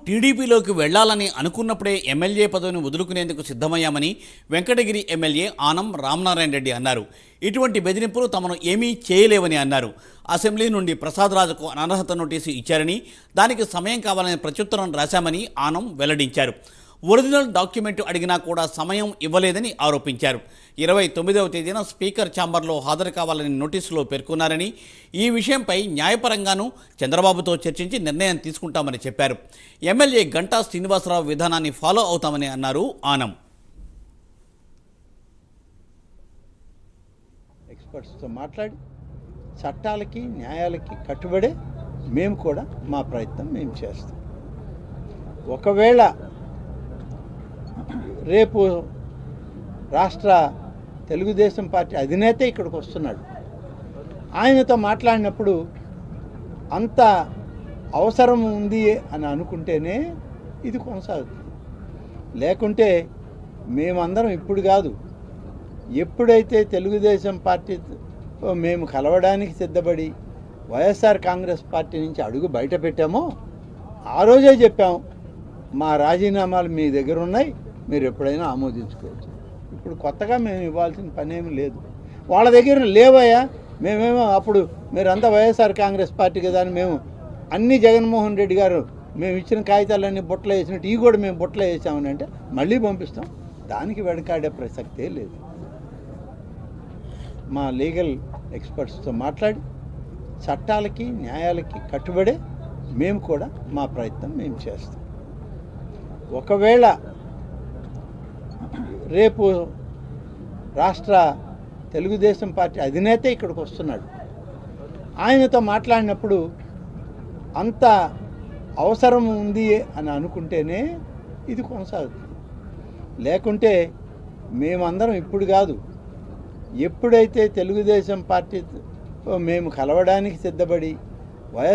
టీడీపీలోకి వెళ్లాలని అనుకున్నప్పుడే ఎమ్మెల్యే పదవిని వదులుకునేందుకు సిద్ధమయ్యామని వెంకటగిరి ఎమ్మెల్యే ఆనం రామనారాయణ రెడ్డి అన్నారు. ఇటువంటి బెదిరింపులు తమను ఏమీ చేయలేవని అన్నారు. అసెంబ్లీ నుండి ప్రసాదరాజుకు అనర్హత నోటీసు ఇచ్చారని, దానికి సమయం కావాలని ప్రత్యుత్తరం రాశామని ఆనం వెల్లడించారు. ఒరిజినల్ డాక్యుమెంట్ అడిగినా కూడా సమయం ఇవ్వలేదని ఆరోపించారు. 29వ తేదీన స్పీకర్ ఛాంబర్లో హాజరు కావాలని నోటీసులో పేర్కొన్నారని, ఈ విషయంపై న్యాయపరంగానూ చంద్రబాబుతో చర్చించి నిర్ణయం తీసుకుంటామని చెప్పారు. ఎమ్మెల్యే గంటా శ్రీనివాసరావు విధానాన్ని ఫాలో అవుతామని అన్నారు ఆనం. ఎక్స్పర్ట్స్తో మాట్లాడి చట్టాలకి న్యాయాలకి కట్టుబడే మేము కూడా మా ప్రయత్నం మేము చేస్తాం. ఒకవేళ రేపు రాష్ట్ర తెలుగుదేశం పార్టీ అధినేత ఇక్కడికి వస్తున్నాడు, ఆయనతో మాట్లాడినప్పుడు అంత అవసరం ఉంది అని అనుకుంటేనే ఇది కొనసాగుతుంది. లేకుంటే మేమందరం ఇప్పుడు కాదు, ఎప్పుడైతే తెలుగుదేశం పార్టీ మేము కలవడానికి సిద్ధపడి వైఎస్ఆర్ కాంగ్రెస్ పార్టీ నుంచి అడుగు బయట పెట్టామో ఆ రోజే చెప్పాం, మా రాజీనామాలు మీ దగ్గర ఉన్నాయి, మీరు ఎప్పుడైనా ఆమోదించుకోవచ్చు. ఇప్పుడు కొత్తగా మేము ఇవ్వాల్సిన పనేమీ లేదు. వాళ్ళ దగ్గర లేవయ్యా, మేమేమో అప్పుడు మీరంతా వైఎస్ఆర్ కాంగ్రెస్ పార్టీ కదా అని మేము అన్ని జగన్మోహన్ రెడ్డి గారు మేము ఇచ్చిన కాగితాలన్నీ బుట్టలో వేసినట్టు ఈ కూడా మేము బుట్టలో వేసామని అంటే మళ్ళీ పంపిస్తాం. దానికి వెనకాడే ప్రసక్తే లేదు. మా లీగల్ ఎక్స్పర్ట్స్తో మాట్లాడి చట్టాలకి న్యాయాలకి కట్టుబడే మేము కూడా మా ప్రయత్నం మేము చేస్తాం. ఒకవేళ రేపు రాష్ట్ర తెలుగుదేశం పార్టీ అధినేత ఇక్కడికి వస్తున్నాడు, ఆయనతో మాట్లాడినప్పుడు అంత అవసరం ఉంది అని అనుకుంటేనే ఇది కొనసాగుతుంది. లేకుంటే మేమందరం ఇప్పుడు కాదు, ఎప్పుడైతే తెలుగుదేశం పార్టీ మేము కలవడానికి సిద్ధపడి